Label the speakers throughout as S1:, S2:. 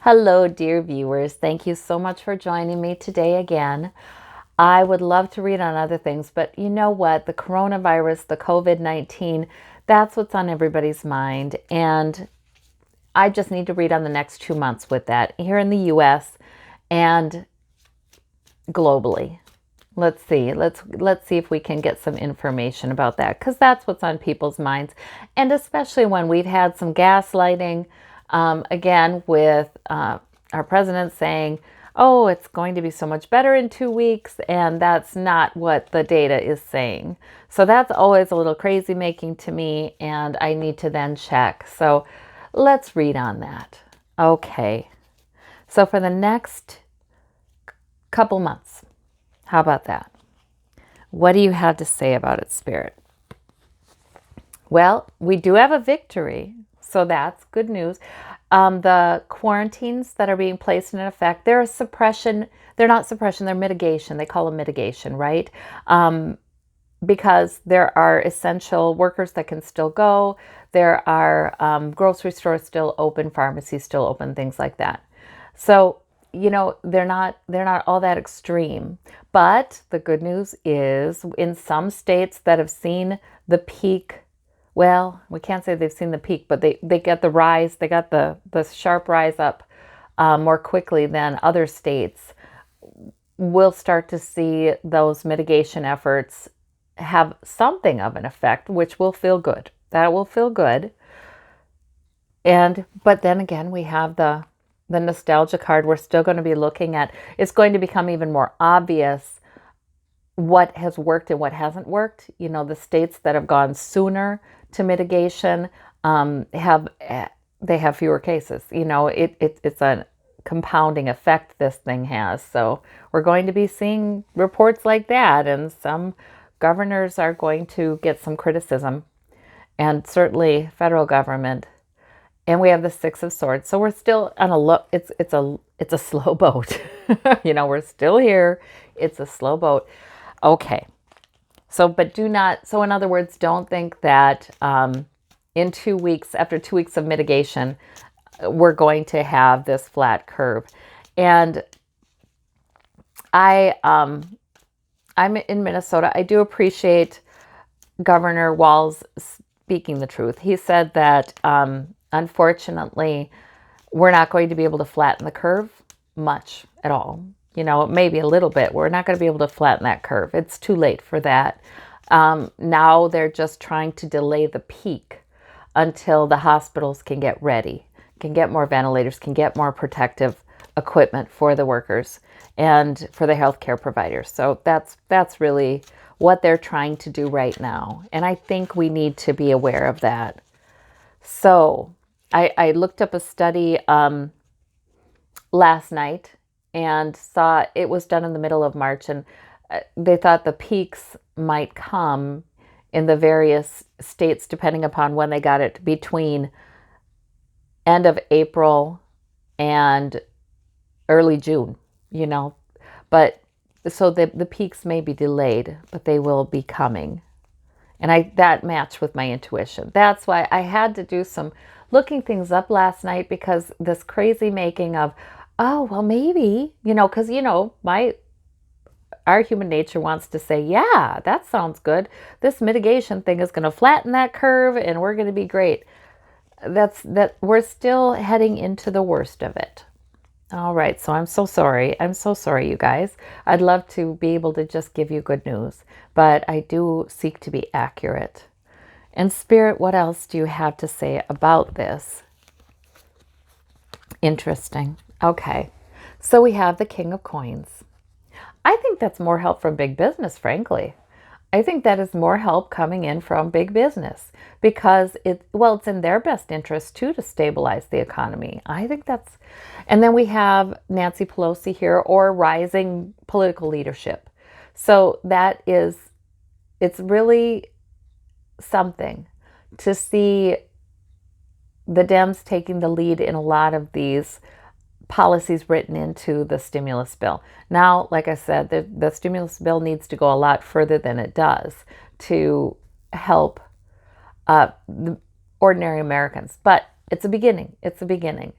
S1: Hello, dear viewers. Thank you so much for joining me today again. I would love to read on other things, but you know what? The coronavirus, the COVID-19, that's what's on everybody's mind. And I just need to read on the next 2 months with that here in the US and globally. Let's see. Let's see if we can get some information about that because that's what's on people's minds, and especially when we've had some gaslighting, again with our president saying, "Oh, it's going to be so much better in 2 weeks," and that's not what the data is saying. So that's always a little crazy making to me, and I need to then check. So let's read on that. Okay. So for the next couple months. How about that? What do you have to say about it, Spirit? Well, we do have a victory, so that's good news. The quarantines that are being placed in effect, they're a suppression. They're not suppression, they're mitigation. They call them mitigation, right? Because there are essential workers that can still go. There are grocery stores still open, pharmacies still open, things like that. So they're not all that extreme. But the good news is in some states that have seen the peak, well, we can't say they've seen the peak, but they get the rise, they got the sharp rise up more quickly than other states. We'll start to see those mitigation efforts have something of an effect, which will feel good. That will feel good. But then again, we have the nostalgia card we're still going to be looking at. It's going to become even more obvious what has worked and what hasn't worked. The states that have gone sooner to mitigation have fewer cases. It's a compounding effect this thing has. So we're going to be seeing reports like that, and some governors are going to get some criticism, and certainly federal government. And we have the Six of Swords. So we're still on a look. It's a slow boat. We're still here. It's a slow boat. Okay. So, but do not. So, in other words, don't think that in 2 weeks, after 2 weeks of mitigation, we're going to have this flat curve. And I'm in Minnesota. I do appreciate Governor Walz speaking the truth. He said that. Unfortunately, we're not going to be able to flatten the curve much at all. Maybe a little bit. We're not going to be able to flatten that curve. It's too late for that. Now they're just trying to delay the peak until the hospitals can get ready, can get more ventilators, can get more protective equipment for the workers and for the healthcare providers. So that's really what they're trying to do right now. And I think we need to be aware of that. So I looked up a study last night and saw it was done in the middle of March, and they thought the peaks might come in the various states depending upon when they got it, between end of April and early June, But so the peaks may be delayed, but they will be coming. And that matched with my intuition. That's why I had to do some looking things up last night, because this crazy making of, oh, well, maybe, because, our human nature wants to say, yeah, that sounds good. This mitigation thing is going to flatten that curve and we're going to be great. That we're still heading into the worst of it. All right, so I'm so sorry. I'm so sorry, you guys. I'd love to be able to just give you good news, but I do seek to be accurate. And Spirit, what else do you have to say about this? Interesting. Okay, so we have the King of Coins. I think that's more help from big business, frankly. I think that is more help coming in from big business, because it's in their best interest too to stabilize the economy. I think that's, and then we have Nancy Pelosi here, or rising political leadership. So it's really something to see the Dems taking the lead in a lot of these policies written into the stimulus bill. Now, like I said, the stimulus bill needs to go a lot further than it does to help the ordinary Americans. But it's a beginning. It's a beginning.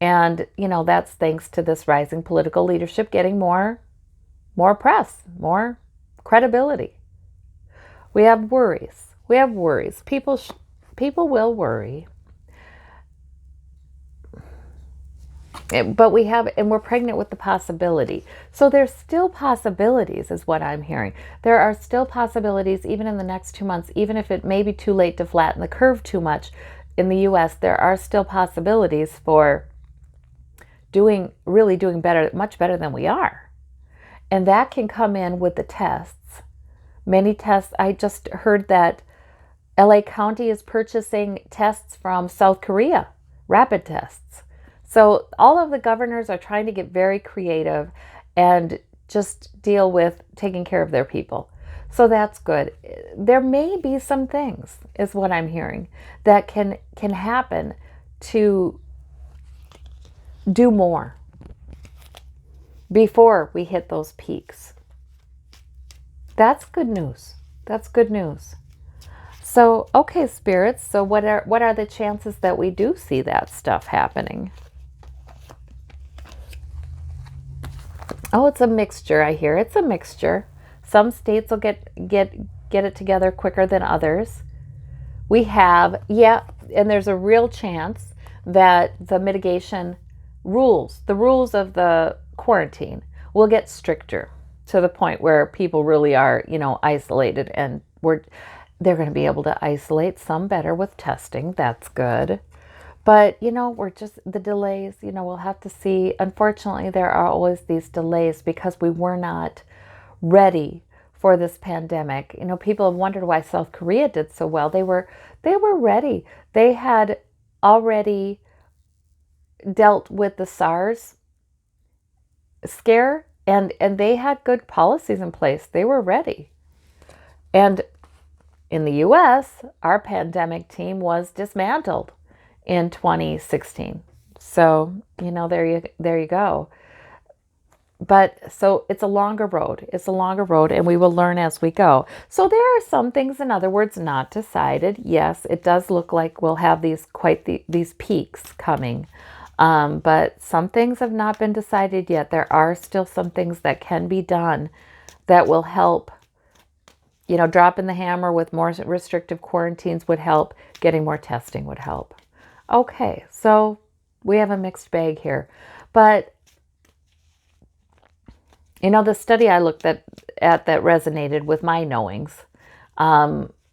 S1: And, that's thanks to this rising political leadership getting more press, more credibility. We have worries. People will worry. But we're pregnant with the possibility. So there's still possibilities, is what I'm hearing. There are still possibilities, even in the next 2 months, even if it may be too late to flatten the curve too much in the US, there are still possibilities for really doing better, much better than we are. And that can come in with the tests. Many tests. I just heard that LA County is purchasing tests from South Korea, rapid tests. So all of the governors are trying to get very creative and just deal with taking care of their people. So that's good. There may be some things, is what I'm hearing, that can happen to do more before we hit those peaks. That's good news. That's good news. So, okay, spirits, so what are the chances that we do see that stuff happening? Oh, it's a mixture, I hear. It's a mixture. Some states will get it together quicker than others. We have, and there's a real chance that the mitigation rules, the rules of the quarantine, will get stricter to the point where people really are, isolated, and they're going to be able to isolate some better with testing. That's good. But, we're just, the delays, we'll have to see. Unfortunately, there are always these delays because we were not ready for this pandemic. People have wondered why South Korea did so well. They were ready. They had already dealt with the SARS scare, and they had good policies in place. They were ready. And in the US, our pandemic team was dismantled in 2016. So, there you go. But so it's a longer road. It's a longer road, and we will learn as we go. So there are some things, in other words, not decided. Yes, it does look like we'll have these peaks coming. But some things have not been decided yet. There are still some things that can be done that will help. Dropping the hammer with more restrictive quarantines would help. Getting more testing would help. Okay, so we have a mixed bag here. But, the study I looked at that resonated with my knowings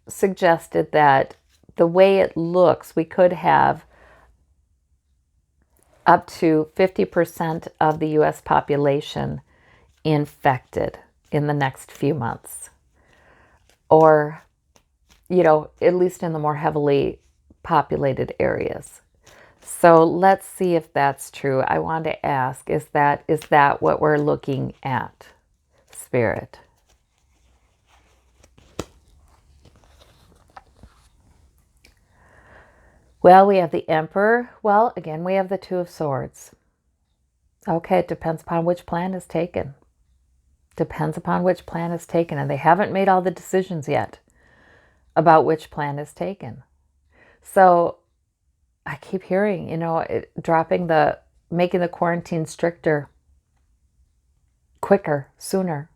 S1: suggested that the way it looks, we could have up to 50% of the U.S. population infected in the next few months. Or, at least in the more heavily populated areas. So let's see if that's true. I want to ask, is that what we're looking at, Spirit? Well, we have the Emperor. Well, again, we have the Two of Swords. Okay, it depends upon which plan is taken. Depends upon which plan is taken. And they haven't made all the decisions yet about which plan is taken. So I keep hearing, making the quarantine stricter, quicker, sooner.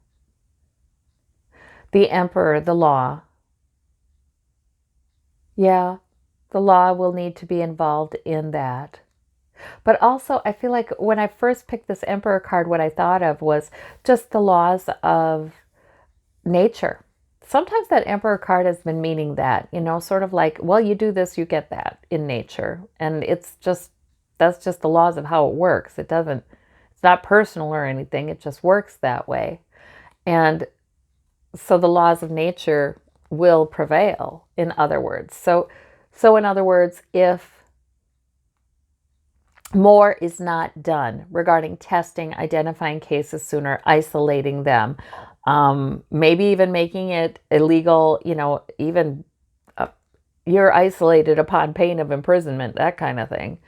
S1: The Emperor, the law. Yeah, the law will need to be involved in that. But also, I feel like when I first picked this Emperor card, what I thought of was just the laws of nature. Sometimes that Emperor card has been meaning that, sort of like, well, you do this, you get that in nature. And that's just the laws of how it works. It's not personal or anything. It just works that way. And so the laws of nature will prevail, in other words. So in other words, if more is not done regarding testing, identifying cases sooner, isolating them, maybe even making it illegal, even you're isolated upon pain of imprisonment, that kind of thing.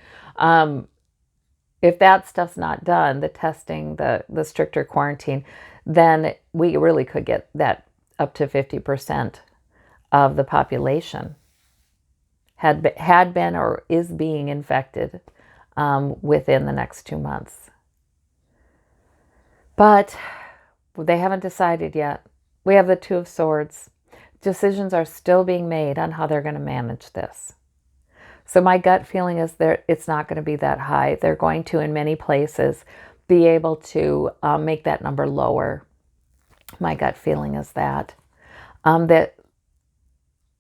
S1: If that stuff's not done, the testing, the stricter quarantine, then we really could get that up to 50% of the population had been or is being infected within the next 2 months. But they haven't decided yet. We have the Two of Swords. Decisions are still being made on how they're going to manage this. So my gut feeling is that it's not going to be that high. They're going to, in many places, be able to make that number lower. My gut feeling is that. That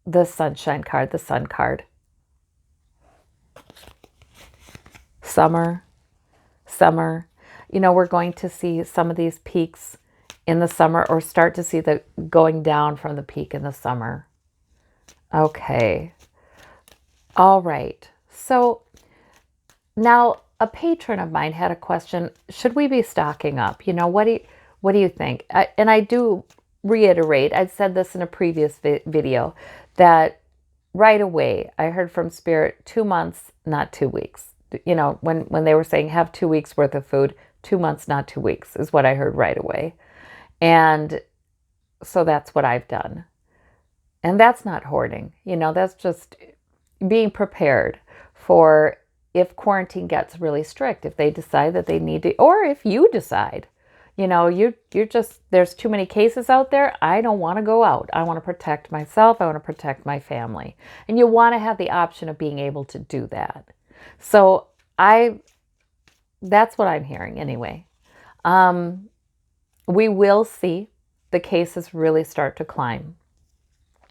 S1: the sunshine card, the sun card. Summer. We're going to see some of these peaks in the summer, or start to see the going down from the peak in the summer. Okay. All right. So now a patron of mine had a question. Should we be stocking up? What do you think? And I do reiterate, I'd said this in a previous video, that right away I heard from Spirit 2 months, not 2 weeks. When they were saying have 2 weeks worth of food, 2 months, not 2 weeks, is what I heard right away. And so that's what I've done. And that's not hoarding. That's just being prepared for if quarantine gets really strict, if they decide that they need to, or if you decide, you're just, there's too many cases out there. I don't want to go out. I want to protect myself. I want to protect my family. And you want to have the option of being able to do that. So that's what I'm hearing anyway. We will see the cases really start to climb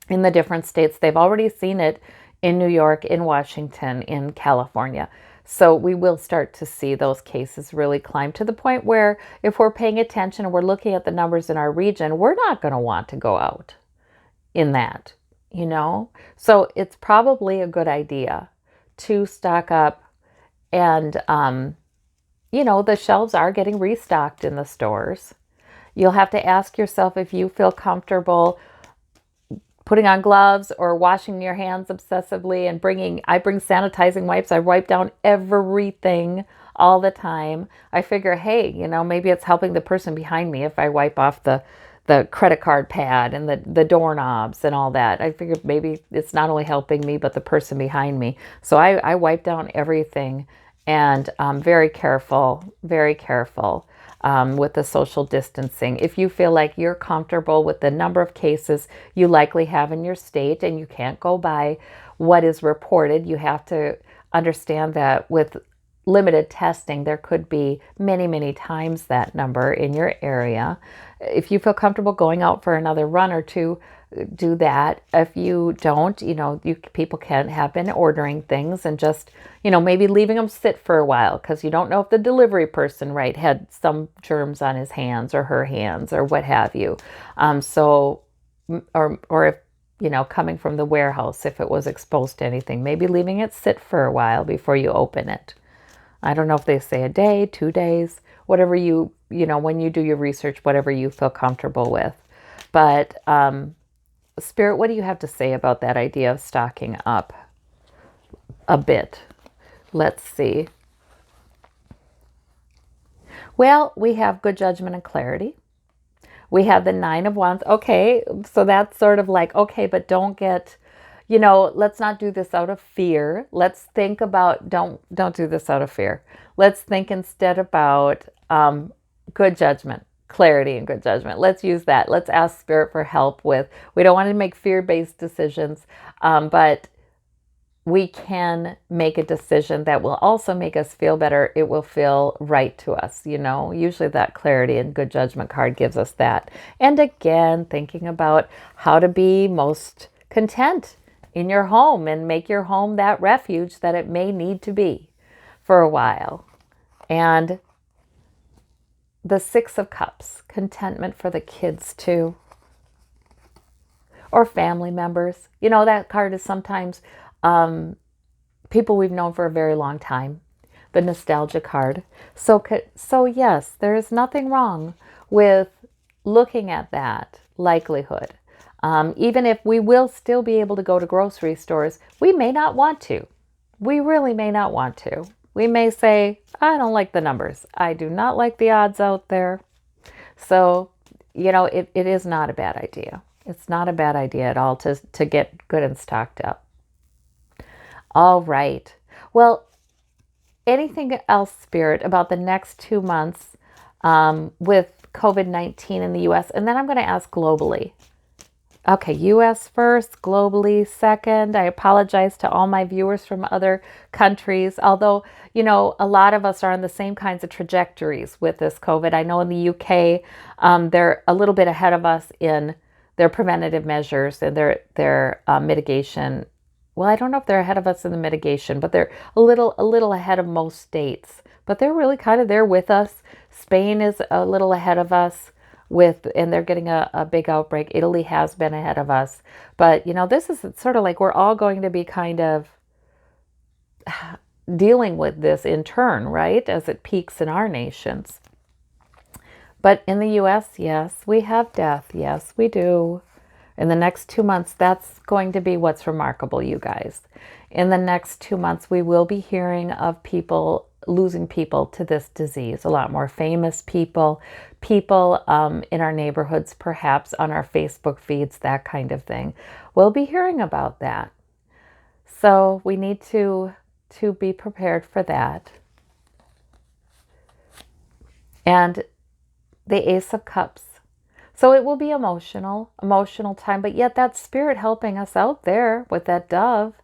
S1: in the different states. They've already seen it in New York, in Washington, in California. So we will start to see those cases really climb to the point where if we're paying attention and we're looking at the numbers in our region, we're not going to want to go out in that, So it's probably a good idea to stock up. And, the shelves are getting restocked in the stores. You'll have to ask yourself if you feel comfortable putting on gloves or washing your hands obsessively, and I bring sanitizing wipes. I wipe down everything all the time. I figure, hey, maybe it's helping the person behind me if I wipe off the credit card pad and the doorknobs and all that. I figured maybe it's not only helping me, but the person behind me. So I wipe down everything, and very careful with the social distancing. If you feel like you're comfortable with the number of cases you likely have in your state, and you can't go by what is reported, you have to understand that with limited testing, there could be many, many times that number in your area. If you feel comfortable going out for another run or two, do that. If you don't, people have been ordering things and just, maybe leaving them sit for a while, because you don't know if the delivery person, had some germs on his hands or her hands or what have you. Or if, coming from the warehouse, if it was exposed to anything, maybe leaving it sit for a while before you open it. I don't know if they say a day, 2 days, whatever when you do your research, whatever you feel comfortable with. But Spirit, what do you have to say about that idea of stocking up a bit? Let's see. Well, we have good judgment and clarity. We have the 9 of Wands. Okay, so that's sort of like, okay, but don't get, let's not do this out of fear. Let's think about, don't do this out of fear. Let's think instead about good judgment, clarity, and good judgment. Let's use that. Let's ask Spirit for help with, we don't want to make fear-based decisions, but we can make a decision that will also make us feel better. It will feel right to us, Usually that clarity and good judgment card gives us that. And again, thinking about how to be most content in your home and make your home that refuge that it may need to be for a while. And the 6 of Cups, contentment for the kids too, or family members. That card is sometimes people we've known for a very long time, the nostalgia card. So yes, there is nothing wrong with looking at that likelihood. Even if we will still be able to go to grocery stores, we may not want to. We really may not want to. We may say, I don't like the numbers. I do not like the odds out there. So, it is not a bad idea. It's not a bad idea at all to get good and stocked up. All right. Well, anything else, Spirit, about the next 2 months with COVID-19 in the US? And then I'm going to ask globally. Okay, US first, globally second. I apologize to all my viewers from other countries, although, a lot of us are on the same kinds of trajectories with this COVID. I know in the UK, they're a little bit ahead of us in their preventative measures and their mitigation. Well, I don't know if they're ahead of us in the mitigation, but they're a little ahead of most states. But they're really kind of there with us. Spain is a little ahead of us and they're getting a big outbreak. Italy has been ahead of us. But, this is sort of like we're all going to be kind of dealing with this in turn, right? As it peaks in our nations. But in the US, yes, we have death. Yes, we do. In the next 2 months, that's going to be what's remarkable, you guys. In the next 2 months, we will be hearing of people losing people to this disease. A lot more famous people in our neighborhoods, perhaps on our Facebook feeds, that kind of thing. We'll be hearing about that. So we need to be prepared for that. And the Ace of Cups. So it will be emotional time, but yet that Spirit helping us out there with that dove.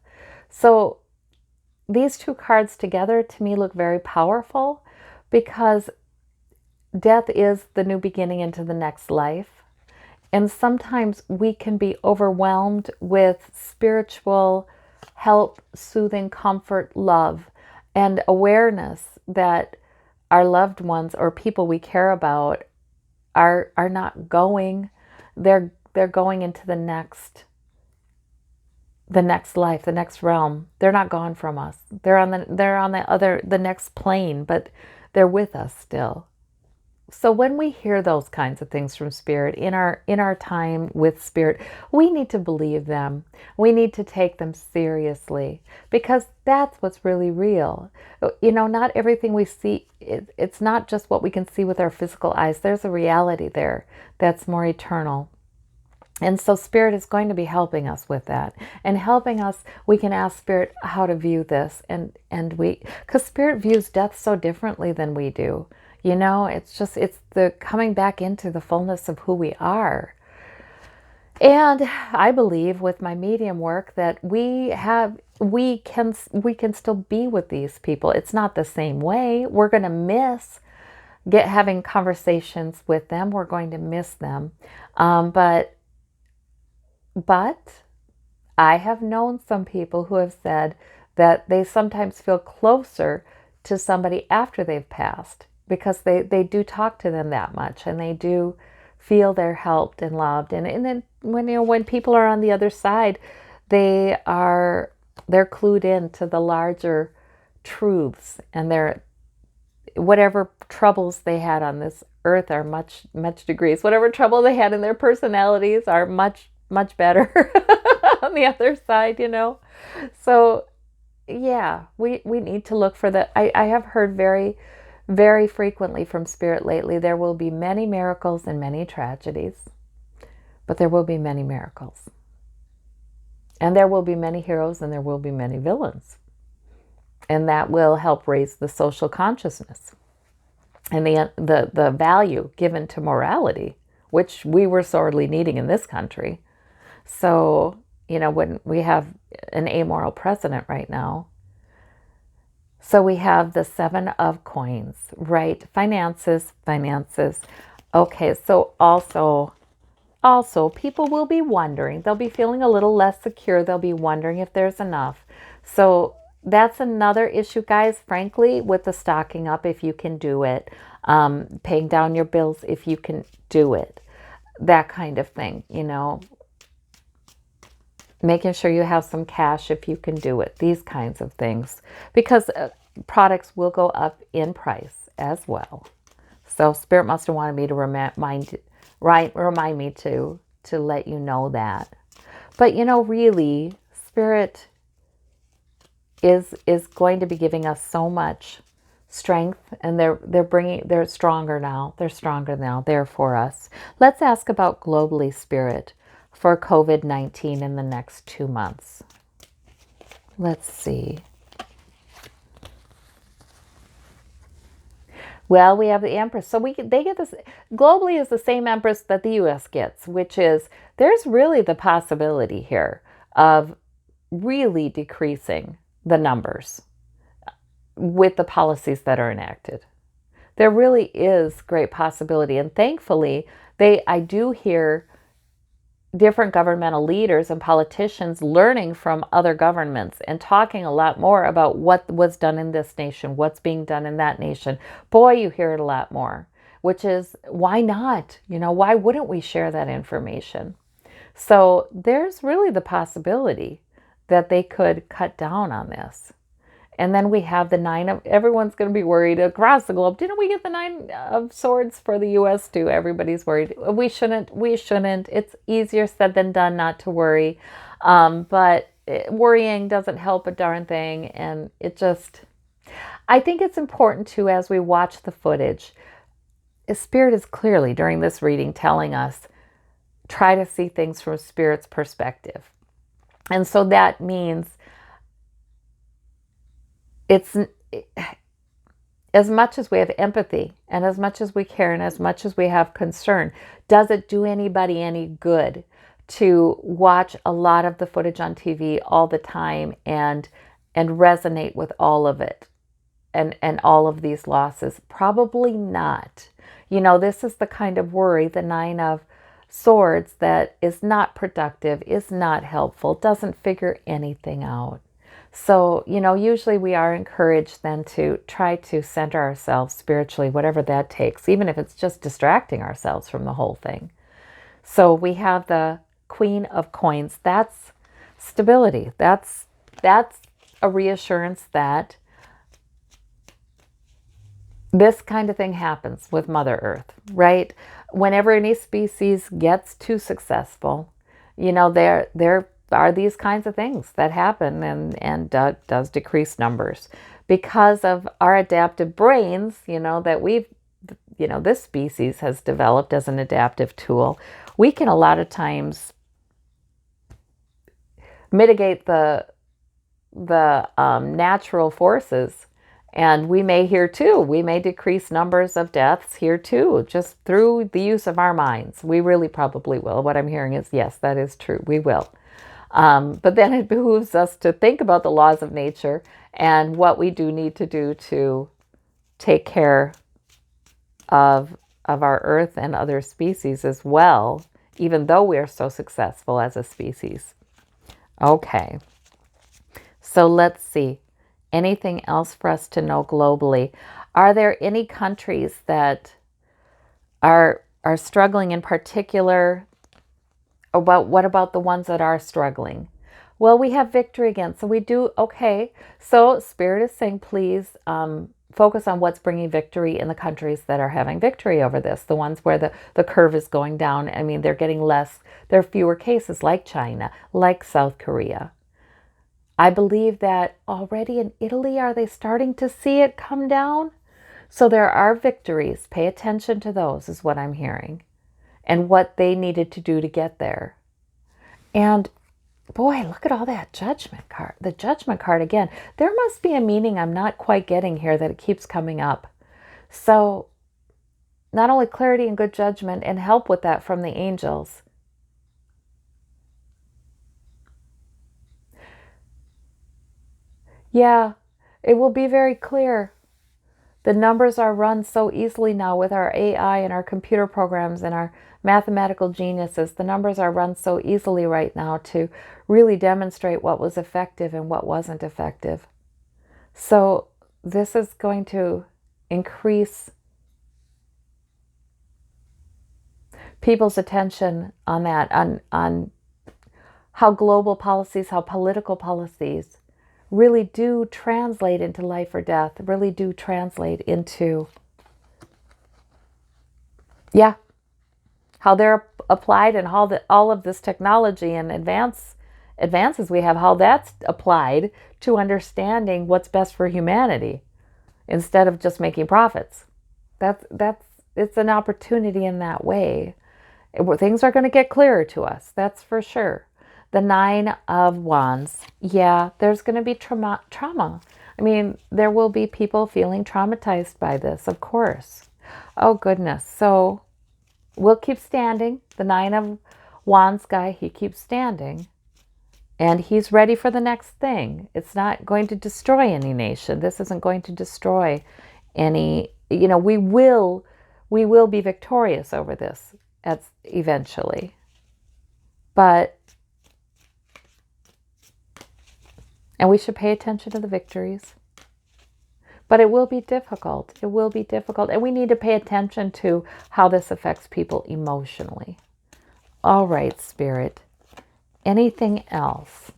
S1: So these two cards together to me look very powerful because death is the new beginning into the next life. And sometimes we can be overwhelmed with spiritual help, soothing, comfort, love, and awareness that our loved ones or people we care about are not going. They're going into the next life, the next realm. They're not gone from us. They're on the next plane, but they're with us still. So when we hear those kinds of things from Spirit in our time with Spirit, we need to believe them. We need to take them seriously because that's what's really real. Not everything we see, it's not just what we can see with our physical eyes. There's a reality there that's more eternal. And so Spirit is going to be helping us with that. And helping us, we can ask Spirit how to view this. Because Spirit views death so differently than we do. It's the coming back into the fullness of who we are. And I believe with my medium work that we can still be with these people. It's not the same way. We're going to miss having conversations with them. We're going to miss them. But I have known some people who have said that they sometimes feel closer to somebody after they've passed because they do talk to them that much and they do feel they're helped and loved. And then when people are on the other side, they're clued in to the larger truths, and whatever troubles they had on this earth are much degrees. Whatever trouble they had in their personalities are much better on the other side, So yeah, we need to look for I have heard very, very frequently from Spirit lately, there will be many miracles and many tragedies, but there will be many miracles. And there will be many heroes and there will be many villains. And that will help raise the social consciousness and the value given to morality, which we were sorely needing in this country. So, when we have an amoral president right now. So we have the 7 of Coins, right? Finances. Okay, so also people will be wondering. They'll be feeling a little less secure. They'll be wondering if there's enough. So that's another issue, guys, frankly, with the stocking up if you can do it. Paying down your bills if you can do it. That kind of thing, Making sure you have some cash if you can do it. These kinds of things. Because products will go up in price as well. So Spirit must have wanted me to remind me to let you know that. But really, Spirit is going to be giving us so much strength, and they're stronger now. They're stronger now. They're for us. Let's ask about globally, Spirit, for COVID-19 in the next 2 months. Let's see. Well, we have the Empress. So they get this globally is the same Empress that the US gets, which is there's really the possibility here of really decreasing the numbers with the policies that are enacted. There really is great possibility. And thankfully, I do hear different governmental leaders and politicians learning from other governments and talking a lot more about what was done in this nation, what's being done in that nation. Boy, you hear it a lot more, which is why not? Why wouldn't we share that information? So there's really the possibility that they could cut down on this. And then we have the nine of, everyone's going to be worried across the globe. Didn't we get the nine of swords for the US too? Everybody's worried. We shouldn't. It's easier said than done not to worry. But worrying doesn't help a darn thing. And I think it's important too, as we watch the footage, Spirit is clearly during this reading telling us, try to see things from Spirit's perspective. And so that means it's as much as we have empathy and as much as we care and as much as we have concern, does it do anybody any good to watch a lot of the footage on TV all the time and resonate with all of it and all of these losses? Probably not. This is the kind of worry, the Nine of Swords, that is not productive, is not helpful, doesn't figure anything out. So, usually we are encouraged then to try to center ourselves spiritually, whatever that takes, even if it's just distracting ourselves from the whole thing. So we have the Queen of Coins. That's stability. That's a reassurance that this kind of thing happens with Mother Earth, right? Whenever any species gets too successful, there are these kinds of things that happen and does decrease numbers because of our adaptive brains, that this species has developed as an adaptive tool. We can a lot of times mitigate the natural forces, and we may decrease numbers of deaths here too, just through the use of our minds. We really probably will. What I'm hearing is, yes, that is true. We will. But then it behooves us to think about the laws of nature and what we do need to do to take care of our Earth and other species as well, even though we are so successful as a species. Okay, so let's see. Anything else for us to know globally? Are there any countries that are struggling in particular? What about the ones that are struggling? Well, we have victory again. So we do, okay. So Spirit is saying, please focus on what's bringing victory in the countries that are having victory over this. The ones where the curve is going down. I mean, they're getting less. There are fewer cases, like China, like South Korea. I believe that already in Italy, are they starting to see it come down? So there are victories. Pay attention to those, is what I'm hearing, and what they needed to do to get there. And boy, look at all that judgment card. The judgment card again. There must be a meaning I'm not quite getting here that it keeps coming up. So not only clarity and good judgment and help with that from the angels. Yeah, it will be very clear. The numbers are run so easily now with our AI and our computer programs and our mathematical geniuses. The numbers are run so easily right now to really demonstrate what was effective and what wasn't effective. So this is going to increase people's attention on that, on how global policies, how political policies really do translate into life or death, really do translate into, how they're applied, and how all of this technology and advances we have, how that's applied to understanding what's best for humanity instead of just making profits. It's an opportunity in that way. Things are going to get clearer to us, that's for sure. The Nine of Wands. Yeah, there's going to be trauma. I mean, there will be people feeling traumatized by this, of course. Oh, goodness. So we'll keep standing. The Nine of Wands guy, he keeps standing. And he's ready for the next thing. It's not going to destroy any nation. This isn't going to destroy any, we will be victorious over this eventually. And we should pay attention to the victories. But it will be difficult. It will be difficult. And we need to pay attention to how this affects people emotionally. All right, Spirit. Anything else?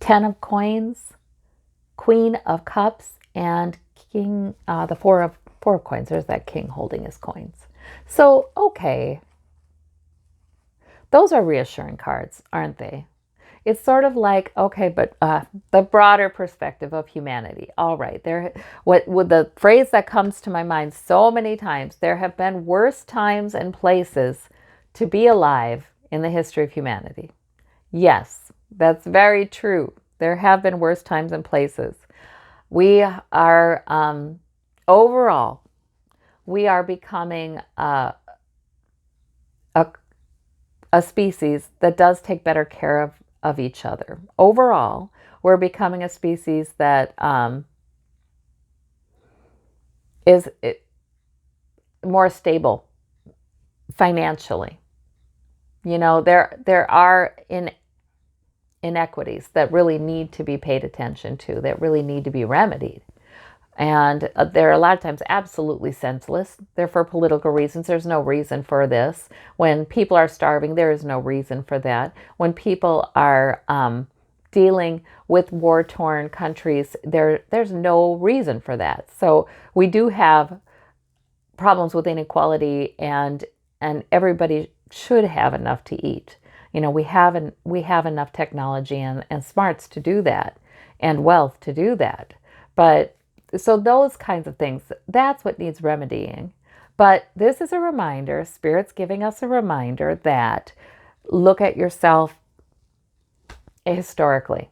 S1: 10 of Coins, Queen of Cups, and King, the four of Coins. There's that king holding his coins. So, okay. Those are reassuring cards, aren't they? It's sort of like, okay, but the broader perspective of humanity. All right, with the phrase that comes to my mind so many times, there have been worse times and places to be alive in the history of humanity. Yes, that's very true. There have been worse times and places. We are, overall, we are becoming a species that does take better care of each other. Overall, we're becoming a species that is more stable financially. There are inequities that really need to be paid attention to, that really need to be remedied. And they're a lot of times absolutely senseless. They're for political reasons. There's no reason for this. When people are starving, there is no reason for that. When people are dealing with war-torn countries, there's no reason for that. So we do have problems with inequality, and everybody should have enough to eat. We have enough technology and smarts to do that, and wealth to do that. But so those kinds of things, that's what needs remedying. But this is a reminder, Spirit's giving us a reminder that look at yourself historically.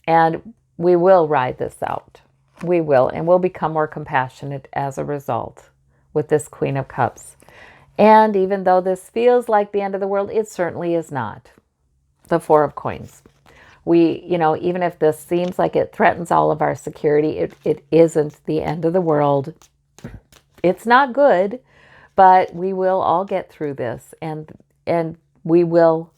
S1: And we will ride this out. We will, and we'll become more compassionate as a result with this Queen of Cups. And even though this feels like the end of the world, it certainly is not. The Four of Coins. Even if this seems like it threatens all of our security, it isn't the end of the world. It's not good, but we will all get through this, and we will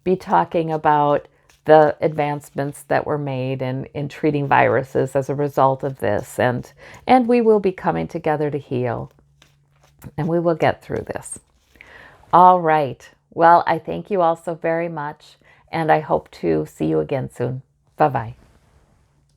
S1: be talking about the advancements that were made in treating viruses as a result of this, and we will be coming together to heal, and we will get through this. All right. Well, I thank you all so very much. And I hope to see you again soon. Bye-bye.